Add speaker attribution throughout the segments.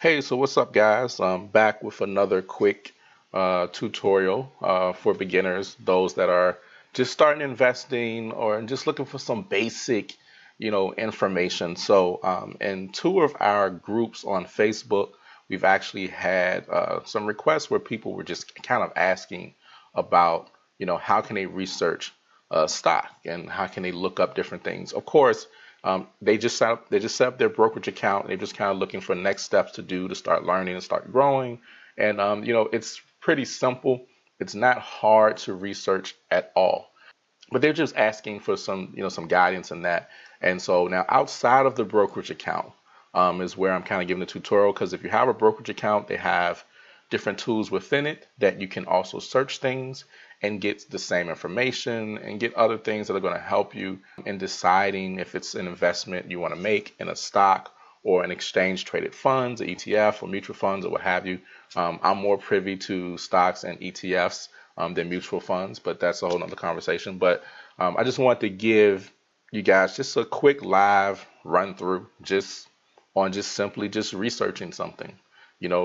Speaker 1: Hey, so what's up, guys? I'm back with another quick tutorial for beginners, those that are just starting investing or just looking for some basic, information. So, in two of our groups on Facebook, we've actually had some requests where people were just kind of asking about, how can they research stock and how can they look up different things. Of course, they just set up their brokerage account. They're just kind of looking for next steps to do to start learning and start growing. And it's pretty simple. It's not hard to research at all. But they're just asking for some guidance in that. And so now outside of the brokerage account is where I'm kind of giving the tutorial, because if you have a brokerage account, they have different tools within it that you can also search things and get the same information and get other things that are going to help you in deciding if it's an investment you want to make in a stock or an exchange traded funds, an ETF or mutual funds or what have you. I'm more privy to stocks and ETFs than mutual funds, but that's a whole nother conversation. But I just want to give you guys just a quick live run through just simply just researching something,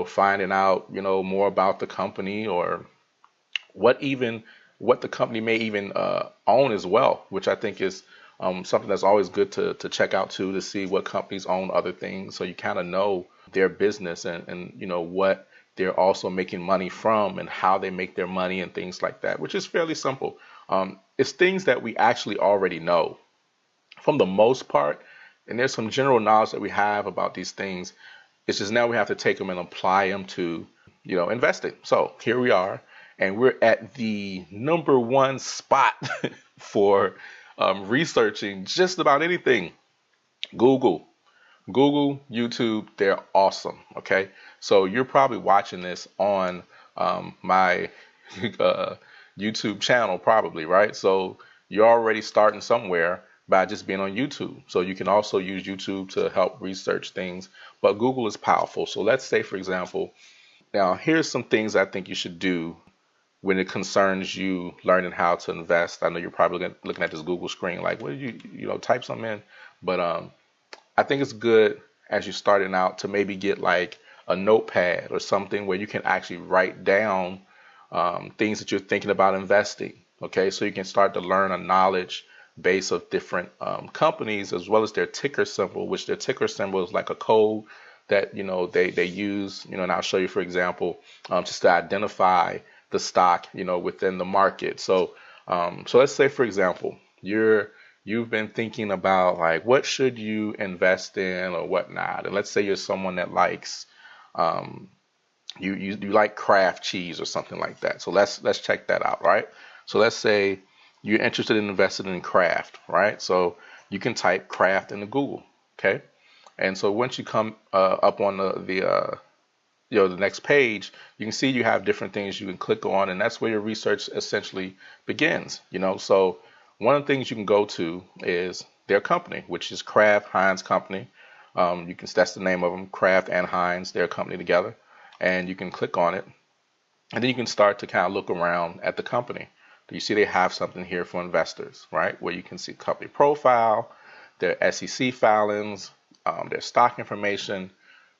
Speaker 1: finding out, more about the company or what the company may even own as well, which I think is something that's always good to check out too, to see what companies own other things, so you kind of know their business and what they're also making money from and how they make their money and things like that, which is fairly simple. It's things that we actually already know from the most part, and there's some general knowledge that we have about these things. It's just now we have to take them and apply them to, investing. So here we are, and we're at the number one spot for researching just about anything. Google. Google, YouTube, they're awesome. Okay. So you're probably watching this on my uh, YouTube channel, probably, right? So you're already starting somewhere by just being on YouTube. So you can also use YouTube to help research things, but Google is powerful. So let's say, for example, now here's some things I think you should do when it concerns you learning how to invest. I know you're probably looking at this Google screen like, what did you type something in? But I think it's good as you're starting out to maybe get like a notepad or something where you can actually write down things that you're thinking about investing. Okay, so you can start to learn a knowledge base of different companies as well as their ticker symbol, which their ticker symbol is like a code that they use. And I'll show you, for example, just to identify the stock within the market. So let's say, for example, you've been thinking about like what should you invest in or whatnot, and let's say you're someone that likes you like Kraft cheese or something like that. So let's check that out, right? So let's say you're interested in investing in Kraft, right? So you can type Kraft into Google, okay? And so once you come up on the next page, you can see you have different things you can click on, and that's where your research essentially begins. So one of the things you can go to is their company, which is Kraft Heinz Company. That's the name of them, Kraft and Heinz. They're a company together, and you can click on it, and then you can start to kind of look around at the company. You see they have something here for investors, right? Where you can see company profile, their SEC filings, their stock information,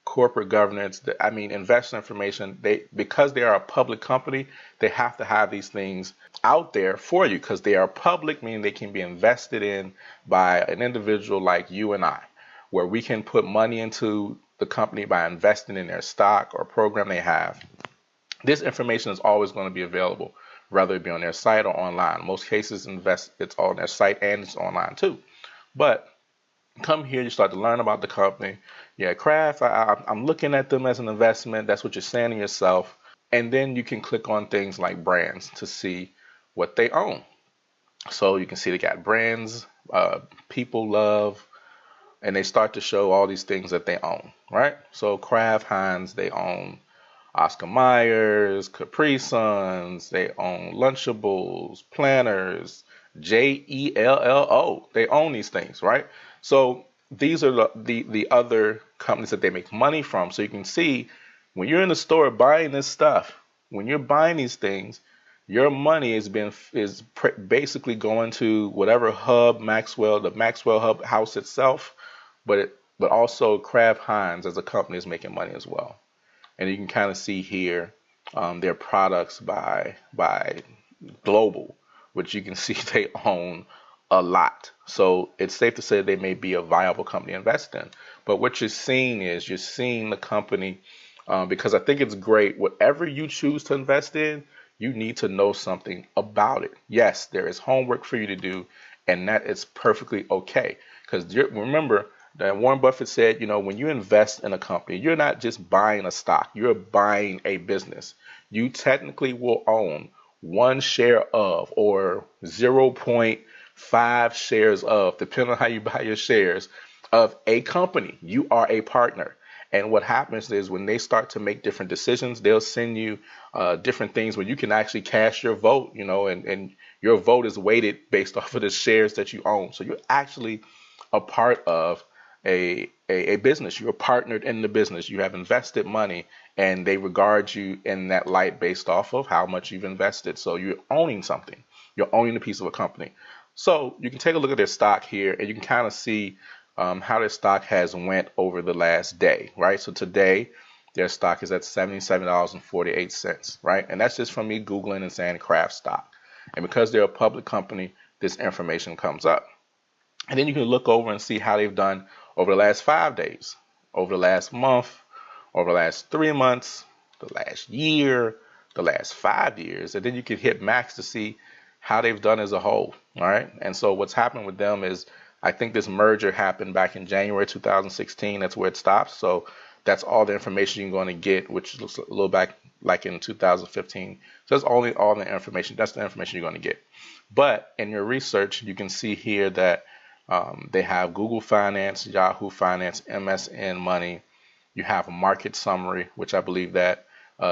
Speaker 1: corporate governance, investment information. Because they are a public company, they have to have these things out there for you because they are public, meaning they can be invested in by an individual like you and I, where we can put money into the company by investing in their stock or program they have. This information is always going to be available, whether it be on their site or online. In most cases, it's on their site and it's online too. But come here, you start to learn about the company. Yeah, Kraft, I'm looking at them as an investment. That's what you're saying to yourself. And then you can click on things like brands to see what they own. So you can see they got brands, people love, and they start to show all these things that they own, right? So Kraft Heinz, they own Oscar Mayer's, Capri Suns, they own Lunchables, Planners, JELLO. They own these things, right? So these are the other companies that they make money from. So you can see when you're in the store buying this stuff, when you're buying these things, your money is basically going to whatever hub, the Maxwell hub house itself, but but also Kraft Heinz as a company is making money as well. And you can kind of see here their products by global, which you can see they own a lot. So it's safe to say they may be a viable company to invest in. But what you're seeing is you're seeing the company because I think it's great. Whatever you choose to invest in, you need to know something about it. Yes, there is homework for you to do, and that is perfectly okay. Because remember that Warren Buffett said, when you invest in a company, you're not just buying a stock, you're buying a business. You technically will own one share of or 0.5 shares of, depending on how you buy your shares, of a company. You are a partner. And what happens is when they start to make different decisions, they'll send you different things where you can actually cast your vote, and your vote is weighted based off of the shares that you own. So you're actually a part of a business. You're partnered in the business. You have invested money, and they regard you in that light based off of how much you've invested. So you're owning something. You're owning a piece of a company. So you can take a look at their stock here, and you can kind of see how their stock has went over the last day, right? So today, their stock is at $77.48, right? And that's just from me Googling and saying Kraft stock. And because they're a public company, this information comes up. And then you can look over and see how they've done over the last 5 days, over the last month, over the last 3 months, the last year, the last 5 years. And then you can hit max to see how they've done as a whole. All right. And so what's happened with them is I think this merger happened back in January 2016. That's where it stops. So that's all the information you're going to get, which looks a little back like in 2015. So that's only all the information. That's the information you're going to get. But in your research, you can see here that they have Google Finance, Yahoo Finance, MSN Money. You have a market summary, which I believe that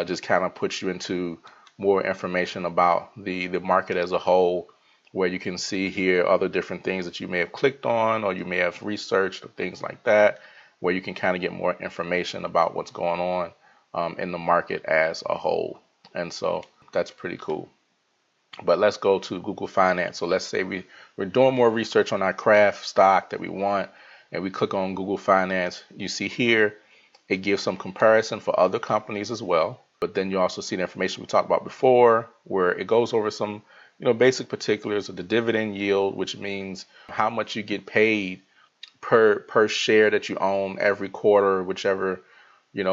Speaker 1: just kind of puts you into more information about the market as a whole, where you can see here other different things that you may have clicked on or you may have researched or things like that, where you can kind of get more information about what's going on in the market as a whole. And so that's pretty cool. But let's go to Google Finance. So let's say we're doing more research on our Kraft stock that we want, and we click on Google Finance. You see here, it gives some comparison for other companies as well. But then you also see the information we talked about before, where it goes over some, basic particulars of the dividend yield, which means how much you get paid per share that you own every quarter, whichever,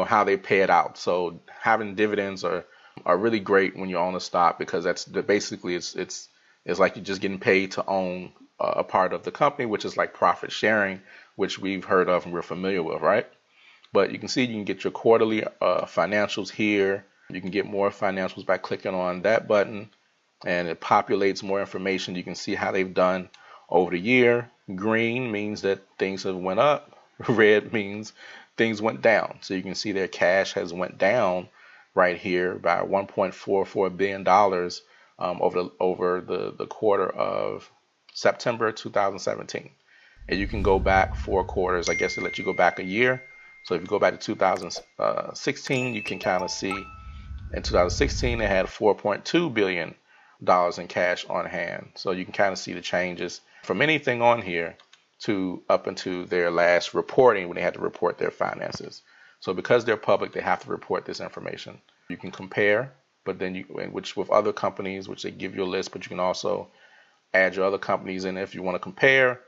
Speaker 1: how they pay it out. So having dividends are really great when you own a stock, because that's basically it's like you're just getting paid to own a part of the company, which is like profit sharing, which we've heard of and we're familiar with, right? But you can see you can get your quarterly financials here. You can get more financials by clicking on that button, and it populates more information. You can see how they've done over the year. Green means that things have went up. Red means things went down. So you can see their cash has went down right here by $1.44 billion over the quarter of September 2017. And you can go back 4 quarters. I guess it lets you go back a year. So if you go back to 2016, you can kind of see in 2016 they had $4.2 billion in cash on hand. So you can kind of see the changes from anything on here to up into their last reporting when they had to report their finances. So because they're public, they have to report this information. You can compare, but then which with other companies, which they give you a list, but you can also add your other companies in if you want to compare.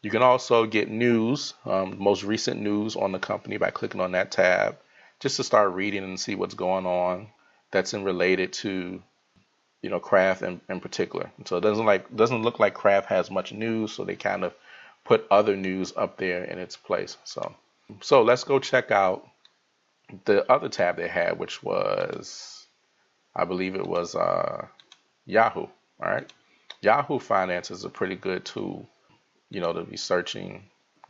Speaker 1: You can also get news, most recent news on the company by clicking on that tab, just to start reading and see what's going on that's related to, Kraft in particular. And so it doesn't look like Kraft has much news, so they kind of put other news up there in its place. So let's go check out the other tab they had, which was, I believe it was Yahoo. All right, Yahoo Finance is a pretty good tool, to be searching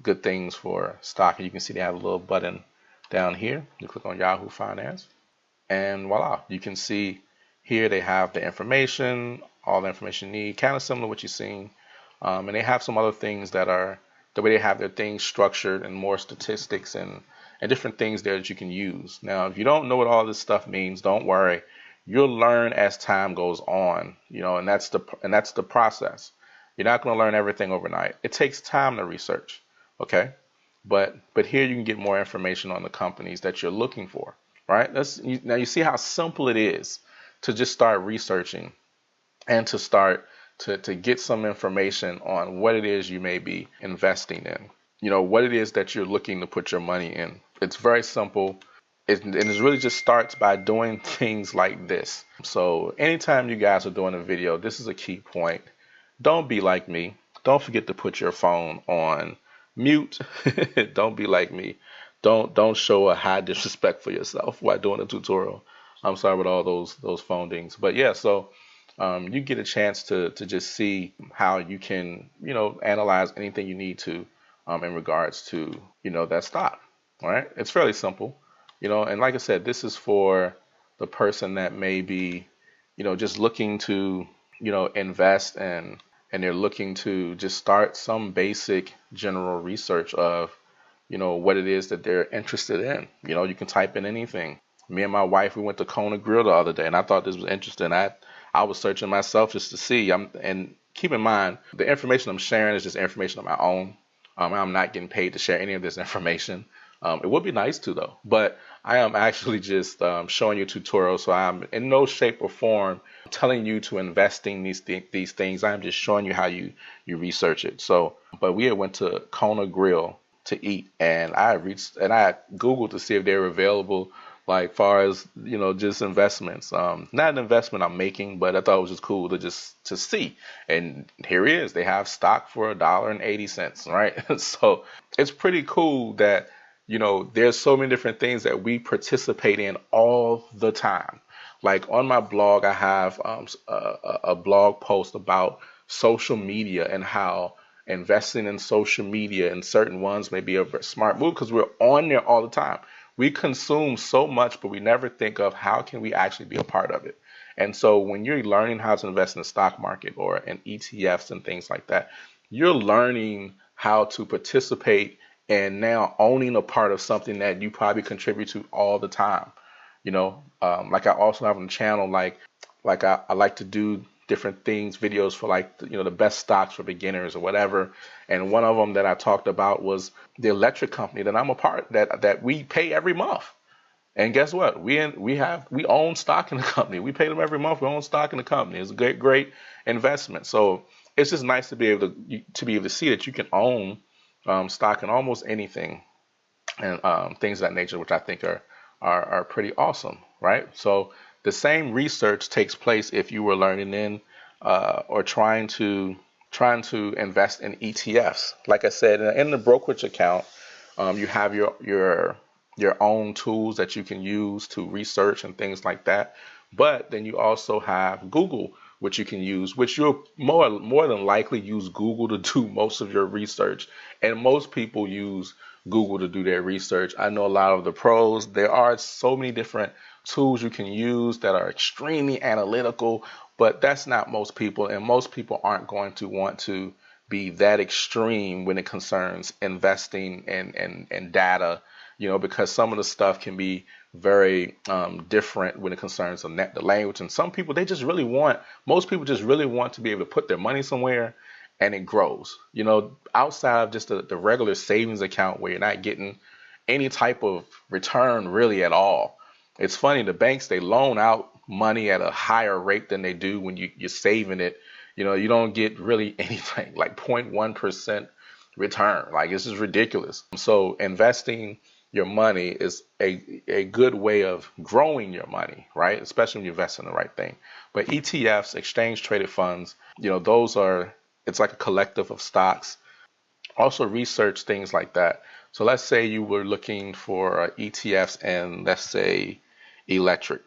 Speaker 1: good things for stock. And you can see they have a little button down here. You click on Yahoo Finance, and voila, you can see here they have the information, all the information you need, kind of similar to what you've seen. And they have some other things that are the way they have their things structured, and more statistics and different things there that you can use. Now, if you don't know what all this stuff means, don't worry. You'll learn as time goes on, and that's the process. You're not going to learn everything overnight. It takes time to research, okay? But here you can get more information on the companies that you're looking for, right? Now you see how simple it is to just start researching and to start to get some information on what it is you may be investing in. What it is that you're looking to put your money in. It's very simple. And it really just starts by doing things like this. So anytime you guys are doing a video, this is a key point. Don't be like me. Don't forget to put your phone on mute. Don't be like me. Don't show a high disrespect for yourself while doing a tutorial. I'm sorry with all those phone dings. But yeah, so you get a chance to just see how you can, analyze anything you need to in regards to, that stock. All right. It's fairly simple, and like I said, this is for the person that may be, just looking to, invest and they're looking to just start some basic general research of, what it is that they're interested in. You can type in anything. Me and my wife, we went to Kona Grill the other day, and I thought this was interesting. I was searching myself just to see. And keep in mind, the information I'm sharing is just information of my own. I'm not getting paid to share any of this information. It would be nice to though, but I am actually just showing you a tutorial. So I'm in no shape or form telling you to invest in these things. I'm just showing you how you research it. So, but we had went to Kona Grill to eat, and I Googled to see if they were available, like far as just investments. Not an investment I'm making, but I thought it was just cool to see. And here it is. They have stock for $1.80, right? So it's pretty cool that there's so many different things that we participate in all the time. Like on my blog, I have a blog post about social media and how investing in social media and certain ones may be a smart move because we're on there all the time. We consume so much, but we never think of how can we actually be a part of it. And so when you're learning how to invest in the stock market or in ETFs and things like that, you're learning how to participate and now owning a part of something that you probably contribute to all the time. Like I also have on the channel, like I like to do different things, videos for like, the best stocks for beginners or whatever. And one of them that I talked about was the electric company that I'm a part that we pay every month. And guess what? We own stock in the company. We pay them every month. We own stock in the company. It's a great investment. So it's just nice to be able to see that you can own stock in almost anything and things of that nature, which I think are pretty awesome, right? So the same research takes place if you were learning in or trying to invest in ETFs. Like I said, in the brokerage account, you have your own tools that you can use to research and things like that. But then you also have Google, which you can use, which you'll more than likely use Google to do most of your research. And most people use Google to do their research. I know a lot of the pros. There are so many different tools you can use that are extremely analytical, but that's not most people. And most people aren't going to want to be that extreme when it concerns investing and data, because some of the stuff can be very different when it concerns the language. And most people just really want to be able to put their money somewhere and it grows, outside of just the regular savings account where you're not getting any type of return really at all. It's funny, the banks, they loan out money at a higher rate than they do when you're saving it. You don't get really anything like 0.1% return. Like, this is ridiculous. So investing your money is a good way of growing your money, right? Especially when you invest in the right thing. But ETFs, exchange traded funds, it's like a collective of stocks. Also research things like that. So let's say you were looking for ETFs and let's say electric.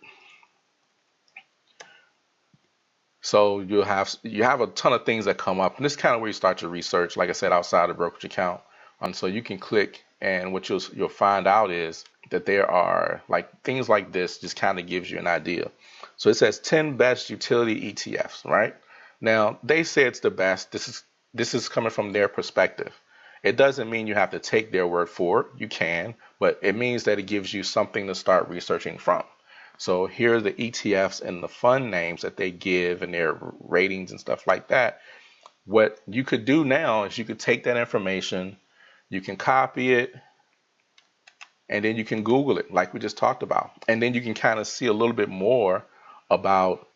Speaker 1: So you have a ton of things that come up, and this is kind of where you start your research, like I said, outside the brokerage account. And so you can click, and what you'll find out is that there are like things like this. Just kind of gives you an idea. So it says 10 best utility ETFs, right? Now they say it's the best. This is coming from their perspective. It doesn't mean you have to take their word for it. You can, but it means that it gives you something to start researching from. So here are the ETFs and the fund names that they give and their ratings and stuff like that. What you could do now is you could take that information, You can copy it, and then you can Google it like we just talked about. And then you can kind of see a little bit more about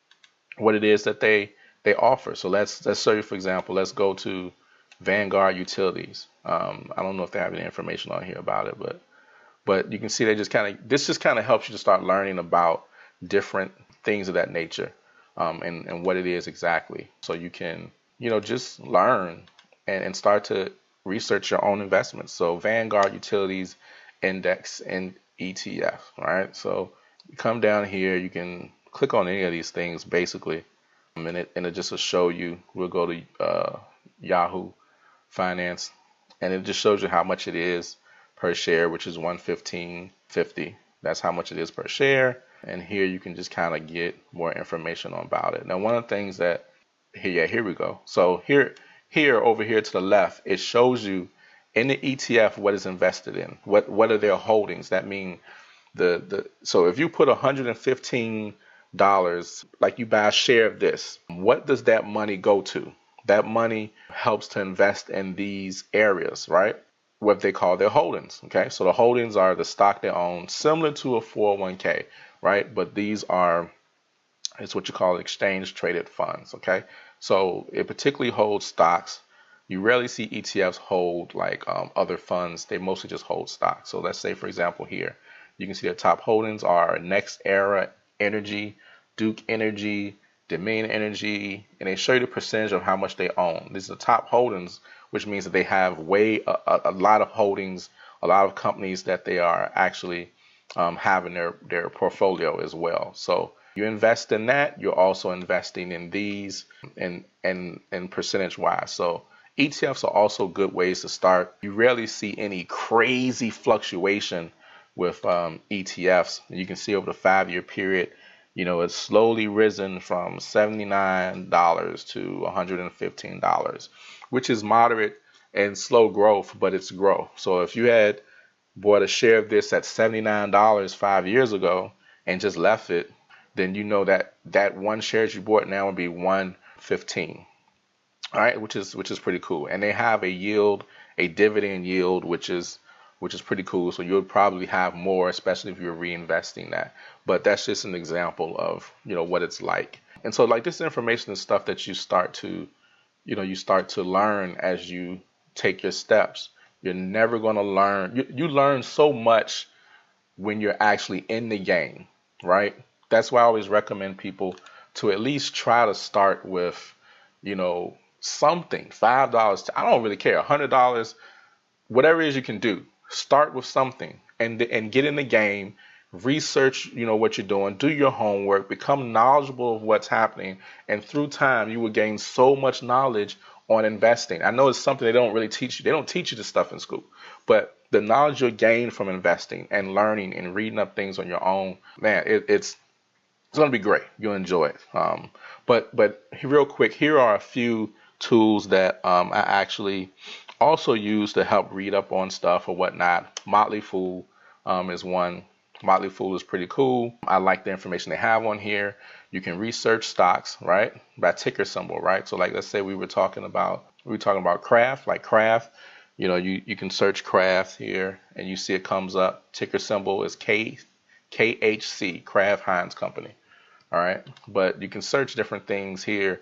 Speaker 1: what it is that they offer. So let's show you, for example, let's go to Vanguard Utilities. I don't know if they have any information on here about it, but you can see they just this just kind of helps you to start learning about different things of that nature, and what it is exactly. So you can, just learn and start to research your own investments. So Vanguard Utilities Index and ETF, right? So you come down here, you can click on any of these things basically, and it just will show you. We'll go to Yahoo Finance, and it just shows you how much it is per share, which is 115.50. That's how much it is per share. And here you can just kind of get more information about it. Now, one of the things that here we go. So here over here to the left, it shows you in the ETF what is invested in. What are their holdings? That mean so if you put $115, like you buy a share of this, what does that money go to? That money helps to invest in these areas, right? What they call their holdings. Okay, so the holdings are the stock they own, similar to a 401k, right? But these are, it's what you call exchange traded funds. Okay, so it particularly holds stocks. You rarely see ETFs hold like other funds. They mostly just hold stocks. So let's say, for example, here you can see the top holdings are Next Era Energy, Duke Energy, Dominion Energy, and they show you the percentage of how much they own. These are the top holdings, which means that they have a lot of holdings, a lot of companies that they are actually have in their portfolio as well. So you invest in that, you're also investing in these and percentage wise. So ETFs are also good ways to start. You rarely see any crazy fluctuation with ETFs. You can see over the 5-year period, it's slowly risen from $79 to $115, which is moderate and slow growth, but it's growth. So if you had bought a share of this at $79 5 years ago and just left it, then that one share you bought now would be $115. All right, which is pretty cool. And they have a dividend yield, which is pretty cool. So you'll probably have more, especially if you're reinvesting that. But that's just an example of, what it's like. And so like this information is stuff that you start to learn as you take your steps. You're never going to learn. You learn so much when you're actually in the game, right? That's why I always recommend people to at least try to start with, something, $5. I don't really care, $100, whatever it is you can do. Start with something and get in the game, research, what you're doing, do your homework, become knowledgeable of what's happening. And through time, you will gain so much knowledge on investing. I know it's something they don't really teach you. They don't teach you this stuff in school, but the knowledge you'll gain from investing and learning and reading up things on your own, man, it's going to be great. You'll enjoy it. But real quick, here are a few tools that I actually also use to help read up on stuff or whatnot. Motley Fool is one. Motley Fool is pretty cool. I like the information they have on here. You can research stocks, right, by ticker symbol, right? So like, let's say we were talking about Kraft, like Kraft. You can search Kraft here, and you see it comes up. Ticker symbol is KHC, Kraft Heinz Company. All right, but you can search different things here,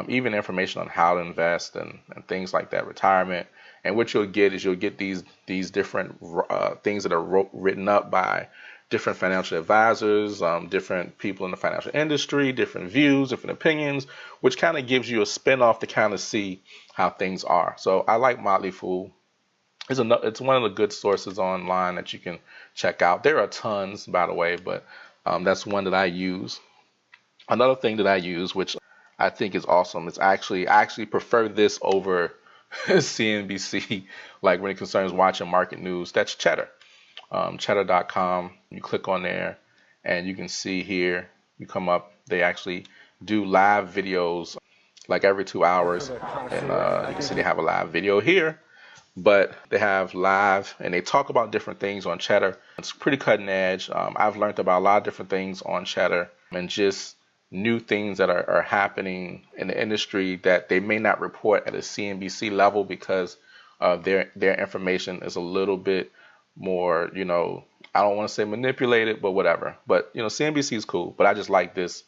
Speaker 1: even information on how to invest and things like that, retirement. And what you'll get is these different things that are written up by different financial advisors, different people in the financial industry, different views, different opinions, which kind of gives you a spin off to kind of see how things are. So I like Motley Fool. It's one of the good sources online that you can check out. There are tons, by the way, but that's one that I use. Another thing that I use, which I think is awesome, is I actually prefer this over CNBC, like when it concerns watching market news. That's Cheddar, cheddar.com. You click on there, and you can see here, you come up, they actually do live videos like every 2 hours, and you can see they have a live video here. But they have live, and they talk about different things on Cheddar. It's pretty cutting edge. I've learned about a lot of different things on Cheddar, and just new things that are happening in the industry that they may not report at a CNBC level because their information is a little bit more, I don't want to say manipulated, but whatever. But CNBC is cool, but I just like this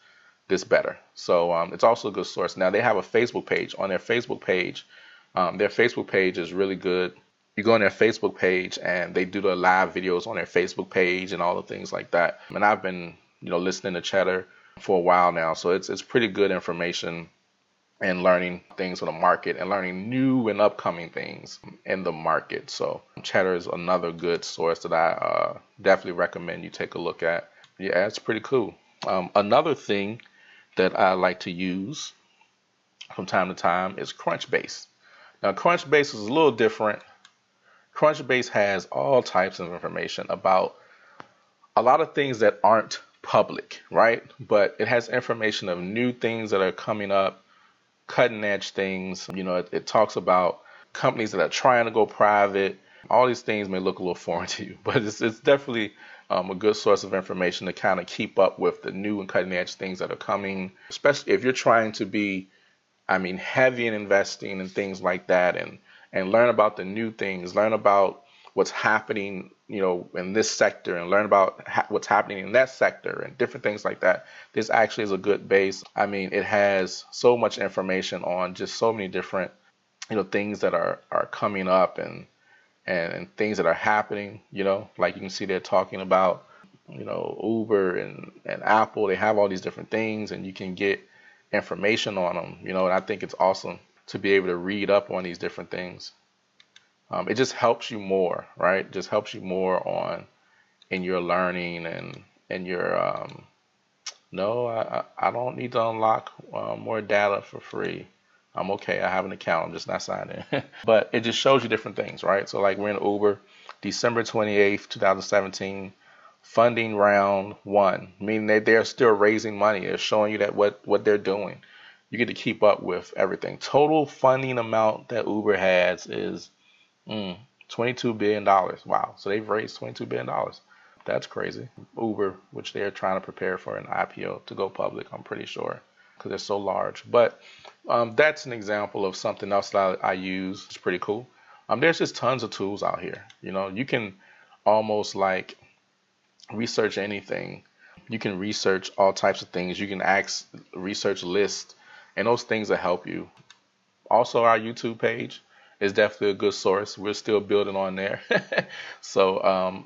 Speaker 1: better. So it's also a good source. Now they have a Facebook page. On their Facebook page is really good. You go on their Facebook page and they do the live videos on their Facebook page and all the things like that. And I've been, listening to Cheddar for a while now, so it's pretty good information and learning things on the market and learning new and upcoming things in the market. So Cheddar is another good source that I definitely recommend you take a look at. Yeah, it's pretty cool. Another thing that I like to use from time to time is CrunchBase. Now CrunchBase is a little different. CrunchBase has all types of information about a lot of things that aren't public, right? But it has information of new things that are coming up, cutting edge things. It talks about companies that are trying to go private. All these things may look a little foreign to you, but it's definitely a good source of information to kind of keep up with the new and cutting edge things that are coming, especially if you're trying to be, heavy in investing and things like that, and learn about the new things, learn about what's happening, in this sector, and learn about what's happening in that sector and different things like that. This actually is a good base. It has so much information on just so many different, things that are coming up and things that are happening, like you can see they're talking about, Uber and Apple. They have all these different things and you can get information on them, and I think it's awesome to be able to read up on these different things. It just helps you more, right? It just helps you more in your learning and your, no, I don't need to unlock more data for free. I'm okay. I have an account. I'm just not signed in. But it just shows you different things, right? So like we're in Uber, December 28th, 2017, funding round 1, meaning they're still raising money. They're showing you that what they're doing. You get to keep up with everything. Total funding amount that Uber has is $22 billion. Wow. So they've raised $22 billion. That's crazy. Uber, which they're trying to prepare for an IPO to go public, I'm pretty sure, because they're so large. But that's an example of something else that I use. It's pretty cool. There's just tons of tools out here. You can almost like research anything. You can research all types of things. You can research lists, and those things will help you. Also, our YouTube page is definitely a good source. We're still building on there. So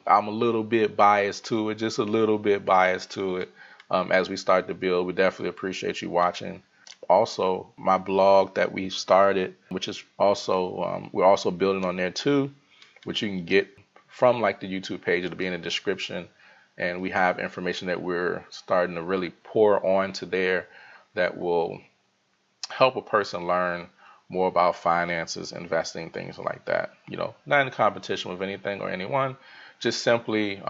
Speaker 1: I'm a little bit biased to it, just a little bit biased to it as we start to build. We definitely appreciate you watching. Also, my blog that we started, which is also, we're also building on there too, which you can get from like the YouTube page. It'll be in the description. And we have information that we're starting to really pour onto there that will help a person learn more about finances, investing, things like that. Not in competition with anything or anyone, just simply,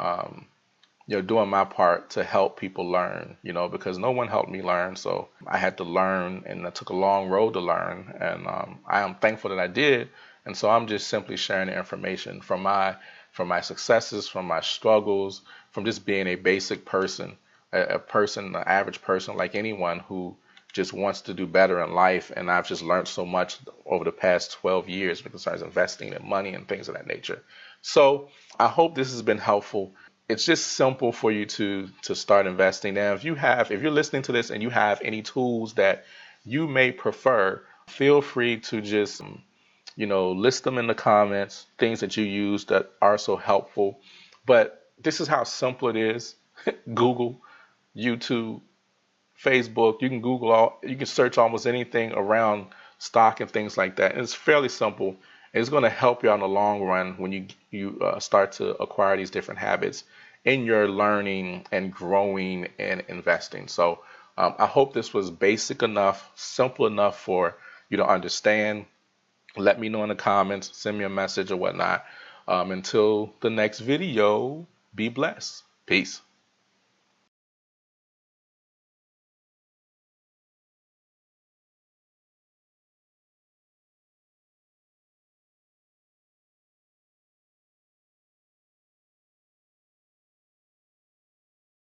Speaker 1: doing my part to help people learn, because no one helped me learn. So I had to learn, and it took a long road to learn. And I am thankful that I did. And so I'm just simply sharing the information from my successes, from my struggles, from just being a basic person, an average person like anyone who just wants to do better in life. And I've just learned so much over the past 12 years because I was investing in money and things of that nature. So I hope this has been helpful. It's just simple for you to start investing. Now, if you're listening to this and you have any tools that you may prefer, feel free to just, list them in the comments, things that you use that are so helpful. But this is how simple it is. Google, YouTube, Facebook, you can search almost anything around stock and things like that. And it's fairly simple. It's going to help you out in the long run when you start to acquire these different habits in your learning and growing and investing. So I hope this was basic enough, simple enough for you to understand. Let me know in the comments, send me a message or whatnot. Until the next video, be blessed. Peace.